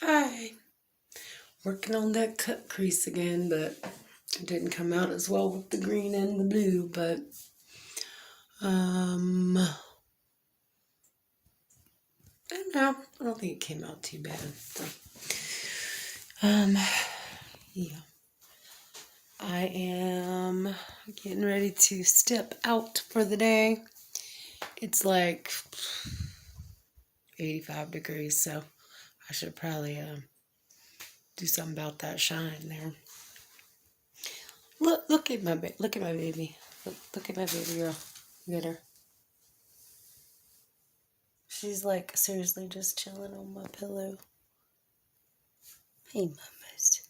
Hi. Working on that cut crease again, but it didn't come out as well with the green and the blue, but I don't know. I don't think it came out too bad. So, um yeah. I am getting ready to step out for the day. It's like 85 degrees, so I should probably do something about that shine there. Look at look at my baby. Look at my baby girl. Look at her. She's like seriously just chilling on my pillow. Hey, mamas.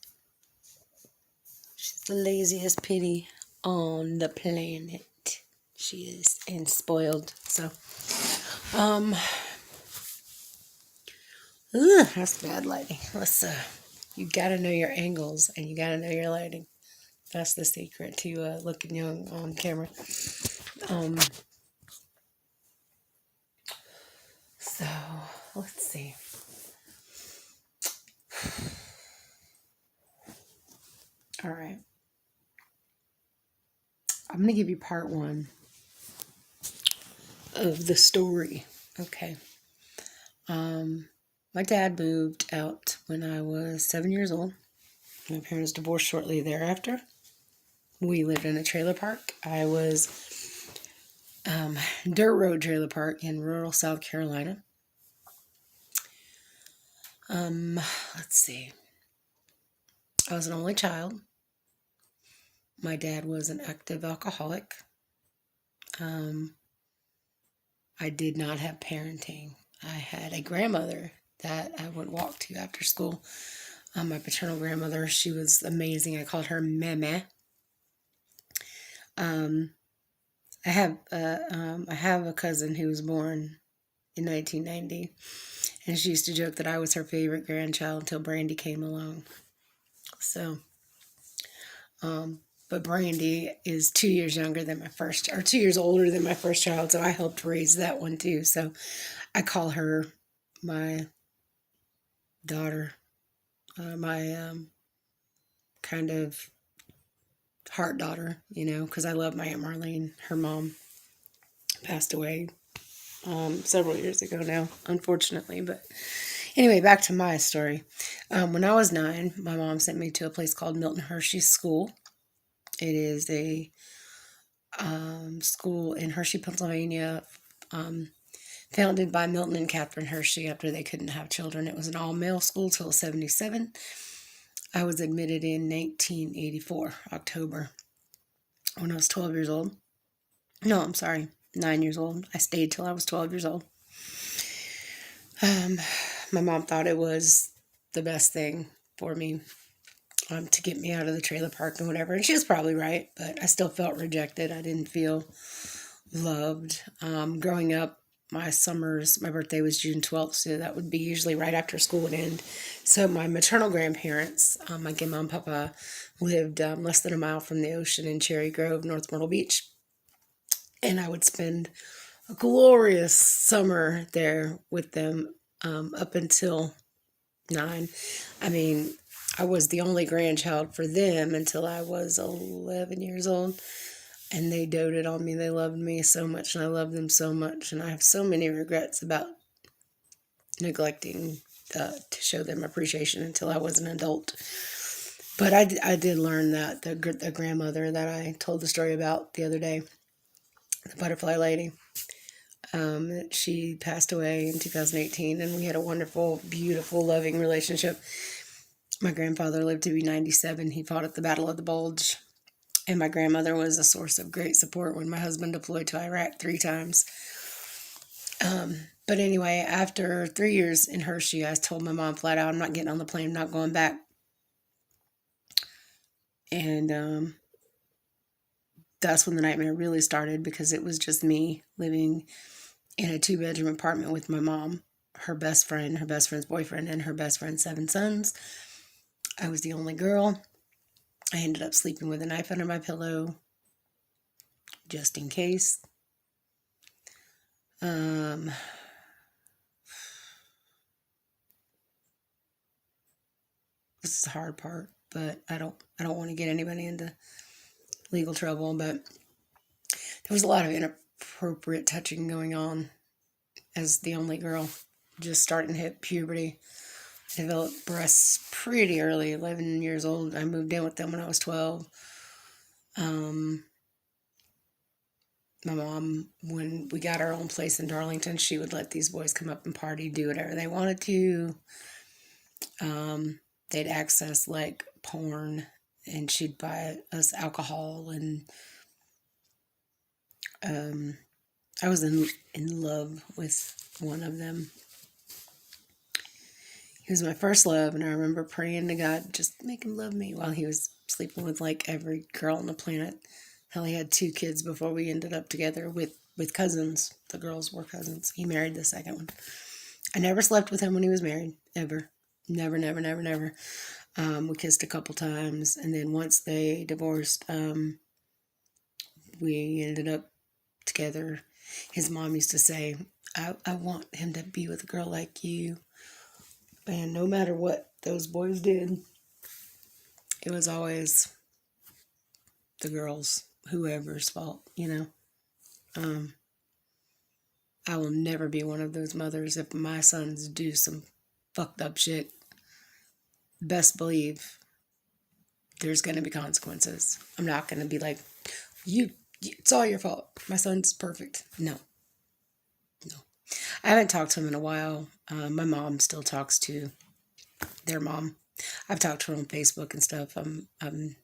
She's the laziest pitty on the planet. She is, and spoiled. So, ugh, that's bad lighting. Let's you gotta know your angles and you gotta know your lighting. That's the secret to looking young on camera. Um, so let's see. All right. I'm going to give you part one of the story. Okay. My dad moved out when I was 7 years old. My parents divorced shortly thereafter. We lived in a trailer park. I was dirt road trailer park in rural South Carolina. Let's see. I was an only child. My dad was an active alcoholic. I did not have parenting. I had a grandmother that I would walk to after school. My paternal grandmother, she was amazing. I called her Meme. Um, I have a cousin who was born in 1990, and she used to joke that I was her favorite grandchild until Brandy came along. So, but Brandy is 2 years younger than my first, or 2 years older than my first child, so I helped raise that one too. So I call her my daughter, my kind of heart daughter, because I love my Aunt Marlene. Her mom passed away several years ago now, unfortunately. But anyway, back to my story. When I was 9, my mom sent me to a place called Milton Hershey School. It is a school in Hershey, Pennsylvania, founded by Milton and Catherine Hershey after they couldn't have children. It was an all-male school till 1977. I was admitted in 1984, October, when I was 12 years old. No, I'm sorry, 9 years old. I stayed till I was 12 years old. My mom thought it was the best thing for me to get me out of the trailer park and whatever. And she was probably right, but I still felt rejected. I didn't feel loved. Growing up, my birthday was June 12th, so that would be usually right after school would end. So my maternal grandparents, my grandma and papa, lived less than a mile from the ocean in Cherry Grove, North Myrtle Beach. And I would spend a glorious summer there with them up until 9. I mean, I was the only grandchild for them until I was 11 years old. And they doted on me. They loved me so much, and I loved them so much. And I have so many regrets about neglecting to show them appreciation until I was an adult. But I did learn that the grandmother that I told the story about the other day, the butterfly lady, she passed away in 2018, and we had a wonderful, beautiful, loving relationship. My grandfather lived to be 97. He fought at the Battle of the Bulge. And my grandmother was a source of great support when my husband deployed to Iraq 3 times. But anyway, after 3 years in Hershey, I told my mom flat out, I'm not getting on the plane, I'm not going back. And that's when the nightmare really started, because it was just me living in a 2-bedroom apartment with my mom, her best friend's boyfriend, and her best friend's 7 sons. I was the only girl. I ended up sleeping with a knife under my pillow, just in case. This is the hard part, but I don't want to get anybody into legal trouble. But there was a lot of inappropriate touching going on as the only girl, just starting to hit puberty. I developed breasts pretty early, 11 years old. I moved in with them when I was 12. My mom, when we got our own place in Darlington, she would let these boys come up and party, do whatever they wanted to. They'd access like porn, and she'd buy us alcohol, and I was in love with one of them. He was my first love, and I remember praying to God, just make him love me, while he was sleeping with like every girl on the planet. Hell, he had 2 kids before we ended up together with cousins. The girls were cousins. He married the second one. I never slept with him when he was married, ever. Never, never, never, never. We kissed a couple times, and then once they divorced, we ended up together. His mom used to say, I want him to be with a girl like you. And no matter what those boys did, it was always the girls, whoever's fault, you know. I will never be one of those mothers. If my sons do some fucked up shit, best believe there's going to be consequences. I'm not going to be like, it's all your fault. My son's perfect. No. I haven't talked to him in a while. My mom still talks to their mom. I've talked to her on Facebook and stuff. I'm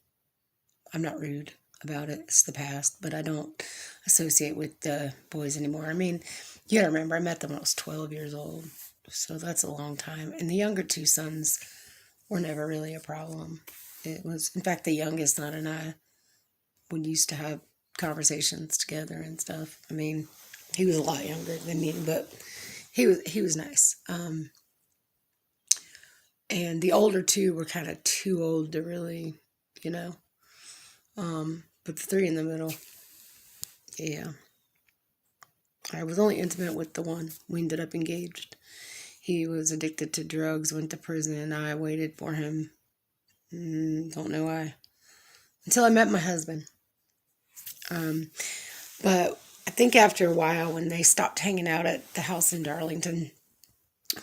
not rude about it. It's the past, but I don't associate with the boys anymore. I mean, you gotta remember, I met them when I was 12 years old, so that's a long time. And the younger 2 sons were never really a problem. It was, in fact, the youngest son and I would used to have conversations together and stuff. I mean, he was a lot younger than me, but he was nice. And the older 2 were kind of too old to really, you know. But the 3 in the middle, yeah. I was only intimate with the one. We ended up engaged. He was addicted to drugs, went to prison. I waited for him. Don't know why. Until I met my husband. But I think after a while, when they stopped hanging out at the house in Darlington,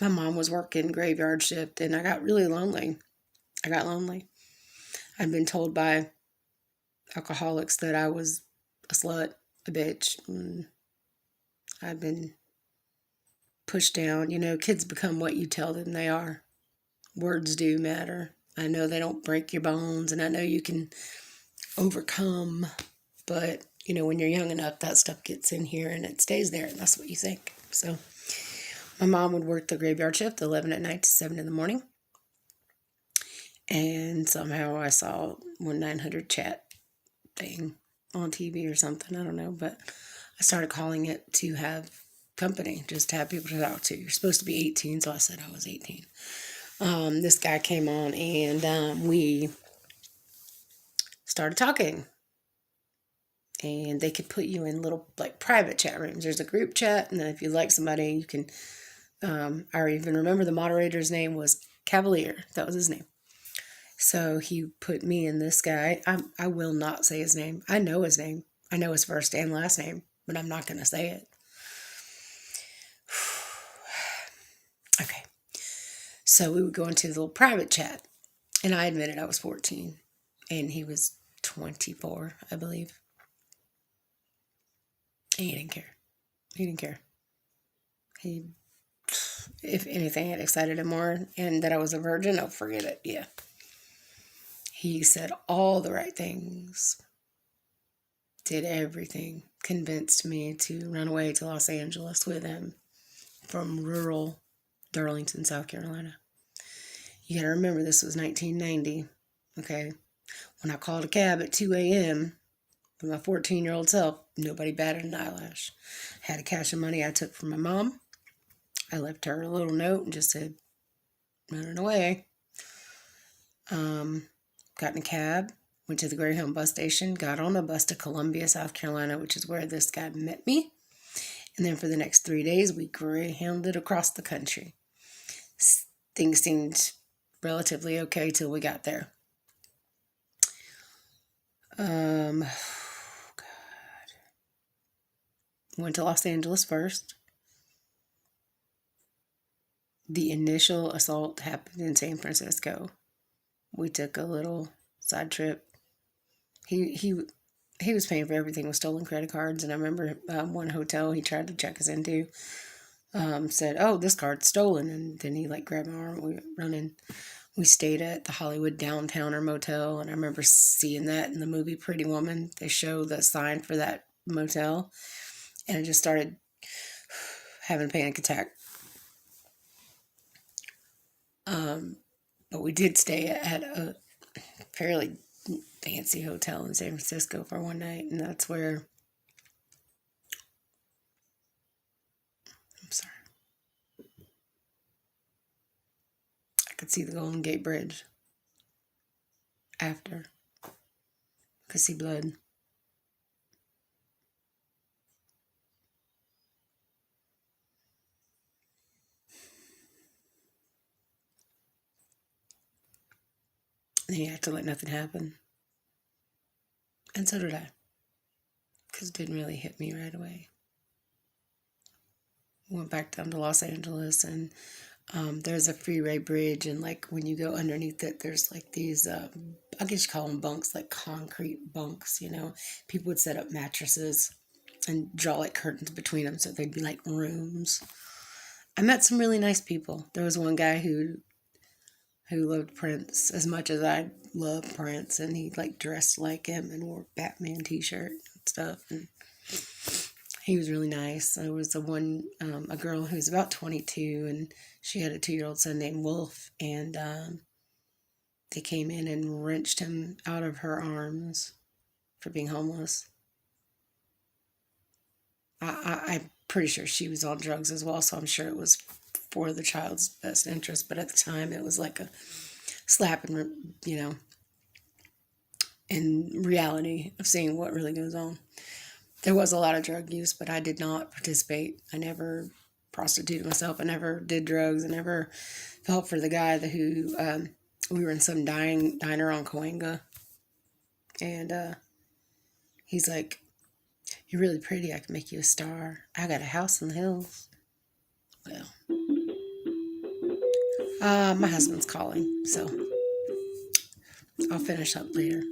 my mom was working graveyard shift, and I got really lonely. I'd been told by alcoholics that I was a slut, a bitch. I've been pushed down. You know, kids become what you tell them they are. Words do matter. I know they don't break your bones, and I know you can overcome, but, you know, when you're young enough, that stuff gets in here and it stays there, and that's what you think. So my mom would work the graveyard shift, 11 at night to 7 in the morning. And somehow I saw 1-900 chat thing on TV or something. I don't know, but I started calling it to have company, just to have people to talk to. You're supposed to be 18, so I said I was 18. This guy came on, and we started talking. And they could put you in little, like, private chat rooms. There's a group chat, and then if you like somebody, you can, I even remember the moderator's name was Cavalier. That was his name. So he put me and this guy. I will not say his name. I know his name. I know his first and last name, but I'm not going to say it. Okay. So we would go into the little private chat, and I admitted I was 14, and he was 24, I believe. And he didn't care. He, if anything, it excited him more, and that I was a virgin, oh, forget it, yeah. He said all the right things, did everything, convinced me to run away to Los Angeles with him from rural Darlington, South Carolina. You gotta remember, this was 1990, okay? When I called a cab at 2 a.m. with my 14-year-old self, nobody batted an eyelash. I had a cache of money I took from my mom. I left her a little note and just said, running away. Got in a cab, went to the Greyhound bus station, got on a bus to Columbia, South Carolina, which is where this guy met me. And then for the next 3 days, we Greyhounded across the country. Things seemed relatively okay till we got there. God. Went to Los Angeles first. The initial assault happened in San Francisco. We took a little side trip. He was paying for everything with stolen credit cards, and I remember one hotel he tried to check us into said, "Oh, this card's stolen," and then he like grabbed my arm. We went running. We stayed at the Hollywood Downtowner Motel, and I remember seeing that in the movie Pretty Woman. They show the sign for that motel, and I just started having a panic attack. But we did stay at a fairly fancy hotel in San Francisco for one night, and that's where, I'm sorry, I could see the Golden Gate Bridge after. I could see blood. And he had to let nothing happen. And so did I. Because it didn't really hit me right away. Went back down to Los Angeles, and there's a freeway bridge, and like when you go underneath it, there's like these, I guess you call them bunks, like concrete bunks, you know. People would set up mattresses and draw like curtains between them so they'd be like rooms. I met some really nice people. There was one guy who loved Prince as much as I loved Prince, and he like dressed like him and wore a Batman t-shirt and stuff, and he was really nice. There was a girl who was about 22, and she had a 2-year-old son named Wolf, and they came in and wrenched him out of her arms for being homeless. I'm pretty sure she was on drugs as well, so I'm sure it was for the child's best interest. But at the time, it was like a slap in, in reality of seeing what really goes on. There was a lot of drug use, but I did not participate. I never prostituted myself. I never did drugs. I never felt for the guy who we were in some diner on Cahuenga, and he's like, "You're really pretty. I can make you a star. I got a house in the hills." Well, my husband's calling, so I'll finish up later.